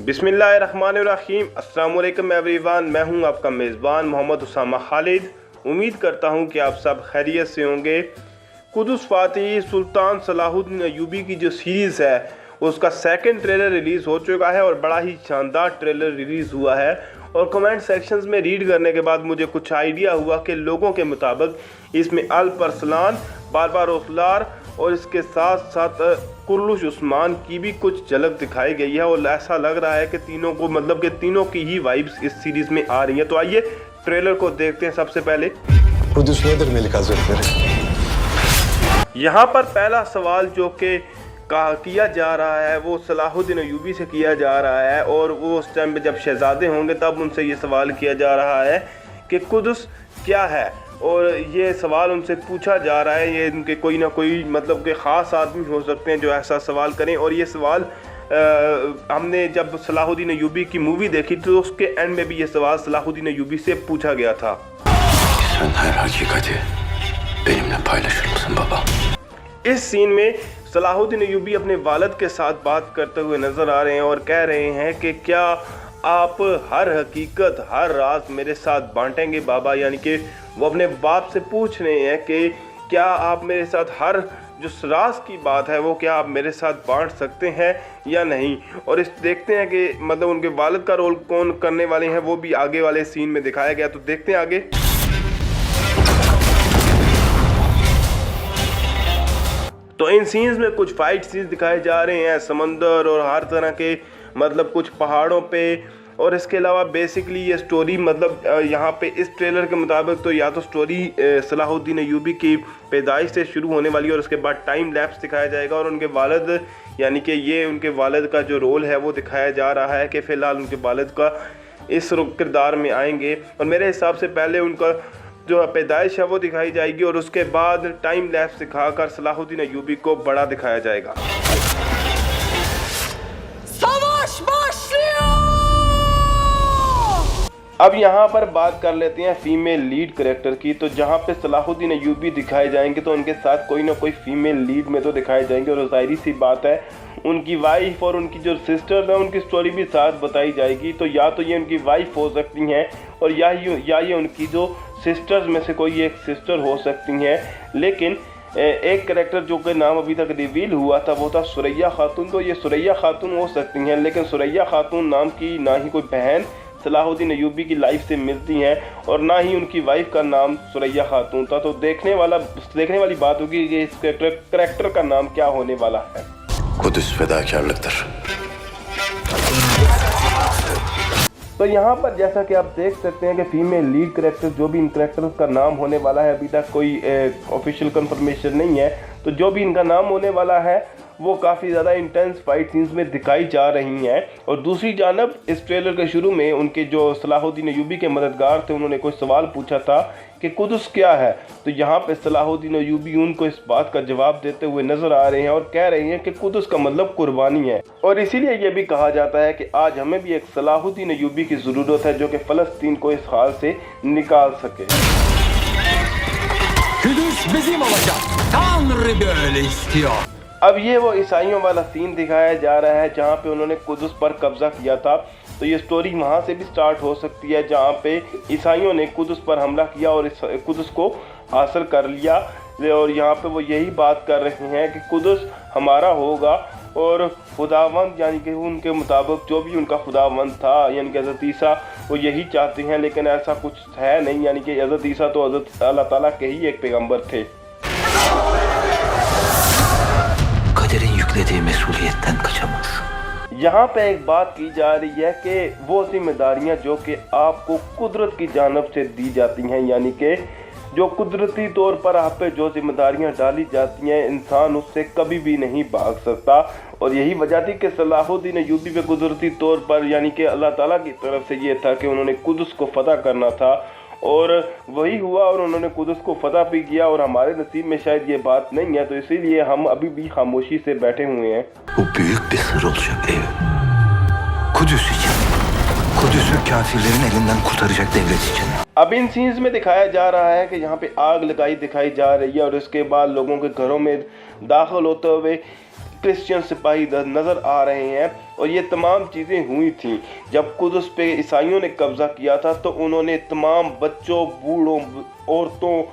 बिस्मिल्लाहिर्रहमानिर्रहीम। अस्सलाम वालेकुम एवरीवन, मैं हूं आपका मेज़बान मोहम्मद उसामा खालिद। उम्मीद करता हूं कि आप सब खैरियत से होंगे। कुदस फ़ातिह सुल्तान सलाहुद्दीन अय्यूबी की जो सीरीज़ है उसका सेकंड ट्रेलर रिलीज़ हो चुका है और बड़ा ही शानदार ट्रेलर रिलीज़ हुआ है। और कमेंट सेक्शंस में रीड करने के बाद मुझे कुछ आइडिया हुआ कि लोगों के मुताबिक इसमें अल-अरसलान, बारबार ओसलार और इसके साथ साथ कुर्लुश उस्मान की भी कुछ झलक दिखाई गई है। और ऐसा लग रहा है कि तीनों को मतलब कि तीनों की ही वाइब्स इस सीरीज़ में आ रही हैं। तो आइए ट्रेलर को देखते हैं। सबसे पहले यहाँ पर पहला सवाल जो कि किया जा रहा है वो सलाहुद्दीन अय्यूबी से किया जा रहा है। और वो उस टाइम पे जब शहजादे होंगे तब उनसे ये सवाल किया जा रहा है कि कुदस क्या है। और ये सवाल उनसे पूछा जा रहा है। ये इनके कोई ना कोई मतलब के ख़ास आदमी हो सकते हैं जो ऐसा सवाल करें। और ये सवाल हमने जब सलाहुद्दीन अय्यूबी की मूवी देखी तो उसके एंड में भी ये सवाल सलाहुद्दीन अय्यूबी से पूछा गया था। इस सीन में सलाहुद्दीन अय्यूबी अपने वालिद के साथ बात करते हुए नज़र आ रहे हैं और कह रहे हैं कि क्या आप हर हकीकत, हर राज मेरे साथ बांटेंगे बाबा। यानी कि वो अपने बाप से पूछ रहे हैं कि क्या आप मेरे साथ हर जो राज की बात है वो क्या आप मेरे साथ बांट सकते हैं या नहीं। और इस देखते हैं कि मतलब उनके वालिद का रोल कौन करने वाले हैं वो भी आगे वाले सीन में दिखाया गया। तो देखते हैं आगे। तो इन सीन्स में कुछ फाइट सीन्स दिखाए जा रहे हैं समंदर और हर तरह के मतलब कुछ पहाड़ों पे। और इसके अलावा बेसिकली ये स्टोरी मतलब यहाँ पे इस ट्रेलर के मुताबिक तो या तो स्टोरी सलाहुद्दीन अय्यूबी की पैदाइश से शुरू होने वाली है और उसके बाद टाइम लैप्स दिखाया जाएगा। और उनके वालिद यानी कि ये उनके वालिद का जो रोल है वो दिखाया जा रहा है कि फ़िलहाल उनके वालिद का इस किरदार में आएंगे। और मेरे हिसाब से पहले उनका जो पैदाइश है वो दिखाई जाएगी और उसके बाद टाइम लैप्स दिखाकर सलाहुद्दीन अय्यूबी को बड़ा दिखाया जाएगा। अब यहाँ पर बात कर लेते हैं फीमेल लीड कैरेक्टर की। तो जहाँ पे सलाहुद्दीन अय्यूबी दिखाए जाएंगे तो उनके साथ कोई ना कोई फीमेल लीड में तो दिखाए जाएंगे। और जाहिर सी बात है उनकी वाइफ और उनकी जो सिस्टर है उनकी स्टोरी भी साथ बताई जाएगी। तो या तो ये उनकी वाइफ हो सकती हैं और या ये उनकी जो सिस्टर्स में से कोई एक सिस्टर हो सकती हैं। लेकिन एक कैरेक्टर जो कि नाम अभी तक रिवील हुआ था वो था सुरैया खातून। तो ये सुरैया खातून हो सकती हैं, लेकिन सुरैया खातून नाम की ना ही कोई बहन सलाहुद्दीन अय्यूबी की लाइफ से मिलती हैं और ना ही उनकी वाइफ का नाम सुरैया खातून था। तो देखने वाली बात होगी कि इस कैरेक्टर का नाम क्या होने वाला है। तो यहाँ पर जैसा कि आप देख सकते हैं कि फीमेल लीड कैरेक्टर जो भी इन कैरेक्टर्स का नाम होने वाला है अभी तक कोई ऑफिशियल कंफर्मेशन नहीं है। तो जो भी इनका नाम होने वाला है वो काफ़ी ज़्यादा इंटेंस फाइट सीन्स में दिखाई जा रही हैं। और दूसरी जानब इस ट्रेलर के शुरू में उनके जो सलाहुद्दीन अय्यूबी के मददगार थे उन्होंने कोई सवाल पूछा था कि कुदस क्या है। तो यहाँ पे सलाहुद्दीन अय्यूबी उनको इस बात का जवाब देते हुए नज़र आ रहे हैं और कह रहे हैं कि कुदस का मतलब कुर्बानी है। और इसीलिए ये भी कहा जाता है कि आज हमें भी एक सलाहुद्दीन अय्यूबी की ज़रूरत है जो कि फ़लस्तीन को इस हाल से निकाल सके। अब ये वो ईसाइयों वाला सीन दिखाया जा रहा है जहाँ पे उन्होंने कुदस पर कब्जा किया था। तो ये स्टोरी वहाँ से भी स्टार्ट हो सकती है जहाँ पे ईसाइयों ने कुदस पर हमला किया और इस कुदस को हासिल कर लिया। और यहाँ पे वो यही बात कर रहे हैं कि कुदस हमारा होगा। और खुदावंद यानी कि उनके मुताबिक जो भी उनका खुदावंद था यानी कि हज़रत ईसा वो यही चाहते हैं, लेकिन ऐसा कुछ है नहीं। यानी कि हज़रत ईसा तो हज़रत अल्लाह ताला के ही एक पैगम्बर थे। यहाँ पे एक बात की जा रही है कि वो जिम्मेदारियाँ जो कि आपको कुदरत की जानिब से दी जाती हैं, यानी कि जो कुदरती तौर पर आप पे जो जिम्मेदारियाँ डाली जाती हैं इंसान उससे कभी भी नहीं भाग सकता। और यही वजह थी कि सलाहुद्दीन अय्यूबी पे कुदरती तौर पर यानी कि अल्लाह ताला की तरफ से ये था कि उन्होंने कुदस को फतह करना था और वही हुआ और उन्होंने कुदस को फतह भी किया। और हमारे नसीब में शायद ये बात नहीं है तो इसीलिए हम अभी भी खामोशी से बैठे हुए हैं। अब इन सीन्स में दिखाया जा रहा है कि यहाँ पे आग लगाई दिखाई जा रही है और उसके बाद लोगों के घरों में दाखिल होते हुए क्रिश्चियन सिपाही नज़र आ रहे हैं। और ये तमाम चीज़ें हुई थी जब कुदस पे ईसाइयों ने कब्ज़ा किया था, तो उन्होंने तमाम बच्चों, बूढ़ों, औरतों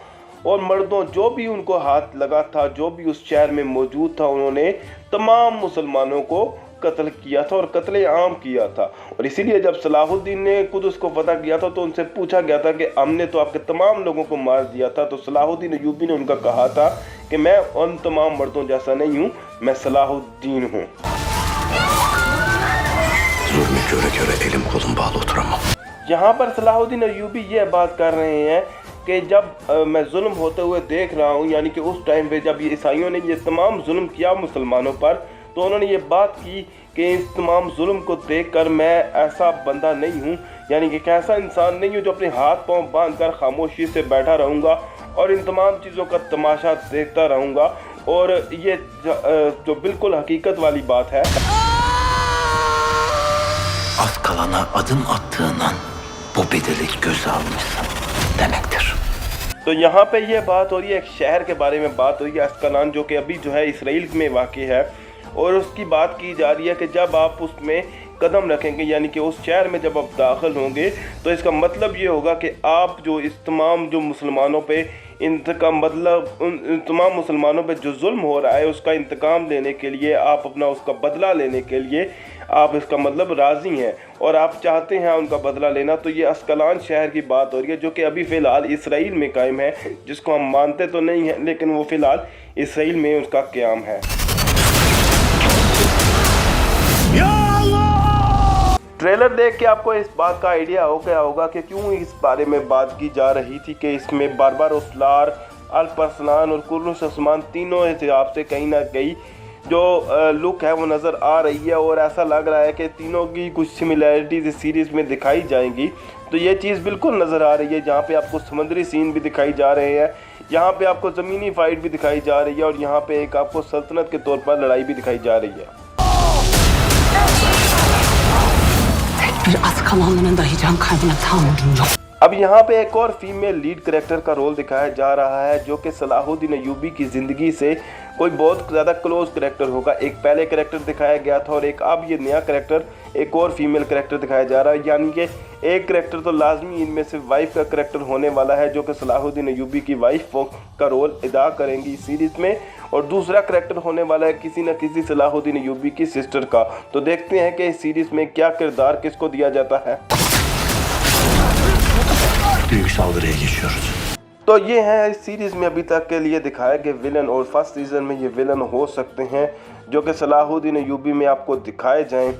और मर्दों, जो भी उनको हाथ लगा था, जो भी उस शहर में मौजूद था, उन्होंने तमाम मुसलमानों को कत्ल किया था और कत्ले आम किया था। और इसीलिए जब सलाहुद्दीन ने कुदस को फतह किया था, तो उनसे पूछा गया था कि हमने तो आपके तमाम लोगों को मार दिया था। तो सलाहुद्दीन अय्यूबी ने उनका कहा था कि मैं उन तमाम मर्दों जैसा नहीं हूँ, मैं सलाहुद्दीन हूँ। यहाँ पर सलाहुद्दीन अय्यूबी ये बात कर रहे हैं कि जब मैं जुल्म होते हुए देख रहा हूँ, यानी कि उस टाइम पे जब ये ईसाइयों ने ये तमाम जुल्म किया मुसलमानों पर, तो उन्होंने ये बात की कि इस तमाम जुल्म को देखकर मैं ऐसा बंदा नहीं हूँ, यानी कि ऐसा इंसान नहीं हूँ जो अपने हाथ पांव बांधकर खामोशी से बैठा रहूँगा और इन तमाम चीज़ों का तमाशा देखता रहूँगा। और ये जो बिल्कुल हकीकत वाली बात है। Az kalana adım attığın an bu bedeli göze almışsın demektir. तो यहाँ पे ये बात हो रही है, एक शहर के बारे में बात हो रही है, अस्कलान, जो कि अभी जो है इसराइल में वाक़ है। और उसकी बात की जा रही है कि जब आप उसमें कदम रखेंगे, यानी कि उस शहर में जब आप दाखिल होंगे, तो इसका मतलब ये होगा कि आप जो इस तमाम जो मुसलमानों पे इंतकाम, मतलब उन तमाम मुसलमानों पे जो जुल्म हो रहा है उसका इंतकाम लेने के लिए, आप अपना उसका बदला लेने के लिए आप इसका मतलब राज़ी हैं और आप चाहते हैं उनका बदला लेना। तो ये अस्कलान शहर की बात हो रही है, जो कि अभी फ़िलहाल इसराइल में कायम है, जिसको हम मानते तो नहीं हैं, लेकिन वो फ़िलहाल इसराइल में उसका क़याम है। ट्रेलर देख के आपको इस बात का आइडिया हो गया होगा कि क्यों इस बारे में बात की जा रही थी कि इसमें बारबार उसलार, अल्परसलान और कुर्नुस उस्मान तीनों हिसाब से कहीं ना कहीं जो लुक है वो नज़र आ रही है। और ऐसा लग रहा है कि तीनों की कुछ सिमिलैरिटीज़ इस सीरीज़ में दिखाई जाएंगी। तो ये चीज़ बिल्कुल नज़र आ रही है, जहाँ पे आपको समुद्री सीन भी दिखाई जा रहे हैं, यहाँ पे आपको ज़मीनी फ़ाइट भी दिखाई जा रही है, और यहाँ पे एक आपको सल्तनत के तौर पर लड़ाई भी दिखाई जा रही है। अब यहाँ पे एक और फीमेल लीड कैरेक्टर का रोल दिखाया जा रहा है, जो कि सलाहुद्दीन अय्यूबी की ज़िंदगी से कोई बहुत ज़्यादा क्लोज कैरेक्टर होगा। एक पहले कैरेक्टर दिखाया गया था और एक अब ये नया कैरेक्टर, एक और फीमेल कैरेक्टर दिखाया जा रहा है। यानी कि एक कैरेक्टर तो लाजमी इनमें से वाइफ का कैरेक्टर होने वाला है, जो कि सलाहुद्दीन अय्यूबी की वाइफ का रोल अदा करेंगी इस सीरीज़ में, और दूसरा कैरेक्टर होने वाला है किसी न किसी सलाहुद्दीन अय्यूबी की सिस्टर का। तो देखते हैं कि इस सीरीज़ में क्या किरदार किसको दिया जाता है। तो ये है इस सीरीज़ में अभी तक के लिए दिखाया गया विलन, और फर्स्ट सीज़न में ये विलन हो सकते हैं जो कि सलाहुद्दीन अय्यूबी में आपको दिखाए जाएं।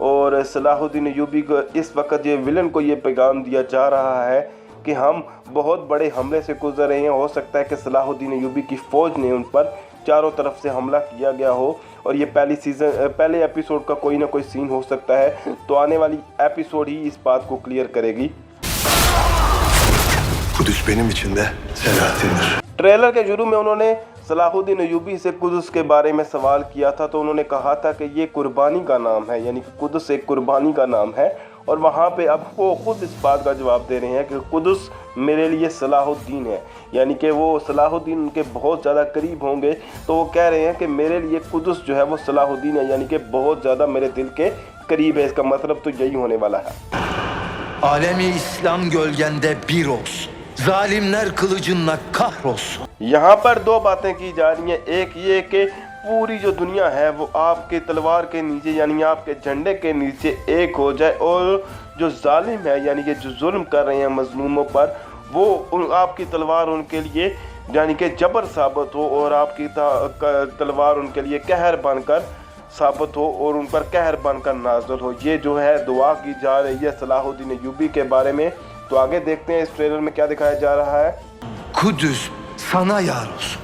और सलाहुद्दीन अय्यूबी को इस वक्त ये विलन को ये पैगाम दिया जा रहा है कि हम बहुत बड़े हमले से गुजर रहे हैं। हो सकता है कि सलाहुद्दीन अय्यूबी की फ़ौज ने उन पर चारों तरफ से हमला किया गया हो, और ये पहले एपिसोड का कोई ना कोई सीन हो सकता है। तो आने वाली एपिसोड ही इस बात को क्लियर करेगी। कुदस benim için de Selahattin'dir। Trailer के शुरू में उन्होंने सलाहुद्दीन अय्यूबी से कुदस के बारे में सवाल किया था, तो उन्होंने कहा था कि ये कुर्बानी का नाम है, यानी कि कुदस एक कुर्बानी का नाम है। और वहाँ पे अब वो खुद इस बात का जवाब दे रहे हैं कि कुदस मेरे लिए सलाहुद्दीन है, यानी कि वो सलाहुद्दीन उनके बहुत ज़्यादा करीब होंगे। तो वो कह रहे हैं कि मेरे लिए कुदस जो है वो सलाहुद्दीन है, यानी कि बहुत ज़्यादा मेरे दिल के करीब है। इसका मतलब तो यही होने वाला है। Alemi İslam gölgende bir olsun. Zalimler kılıcınla kahrolsun। यहाँ पर दो बातें की जा रही हैं। एक ये कि पूरी जो दुनिया है वो आपके तलवार के नीचे, यानी आपके झंडे के नीचे एक हो जाए, और जो जालिम है, यानी कि जो जुल्म कर रहे हैं मजलूमों पर, वो आपकी तलवार उनके लिए यानी कि जबर साबित हो, और आपकी तलवार उनके लिए कहर बनकर साबित हो, और उन पर कहर बनकर नाज़िल हो। ये जो है दुआ की जा रही है सलाहुद्दीन अय्यूबी के बारे में। तो आगे देखते हैं इस ट्रेलर में क्या दिखाया जा रहा है। Kudüs sana yar olsun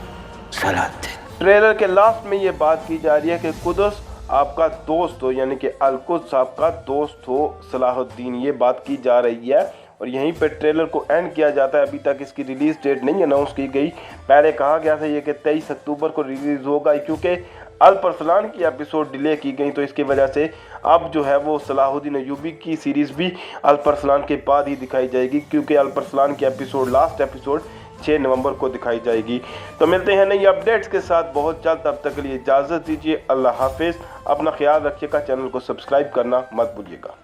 Selahattin। Trailer के लास्ट में ये बात की जा रही है कि कुदस आपका दोस्त हो, यानी कि अल-कुद्स आपका दोस्त हो सलाहुद्दीन, ये बात की जा रही है। और यहीं पे ट्रेलर को एंड किया जाता है। अभी तक इसकी रिलीज़ डेट नहीं अनाउंस की गई। पहले कहा गया था ये कि 23 अक्टूबर को रिलीज़ होगा, क्योंकि अल्परसलान की एपिसोड डिले की गई, तो इसकी वजह से अब जो है वो सलाहुद्दीन अय्यूबी की सीरीज़ भी अल्परसलान के बाद ही दिखाई जाएगी, क्योंकि अल्परसलान की एपिसोड लास्ट एपिसोड 6 नवंबर को दिखाई जाएगी। तो मिलते हैं नई अपडेट्स के साथ बहुत जल्द, तब तक के लिए इजाज़त दीजिए। अल्लाह हाफिज़। अपना ख्याल रखिएगा, चैनल को सब्सक्राइब करना मत भूलिएगा।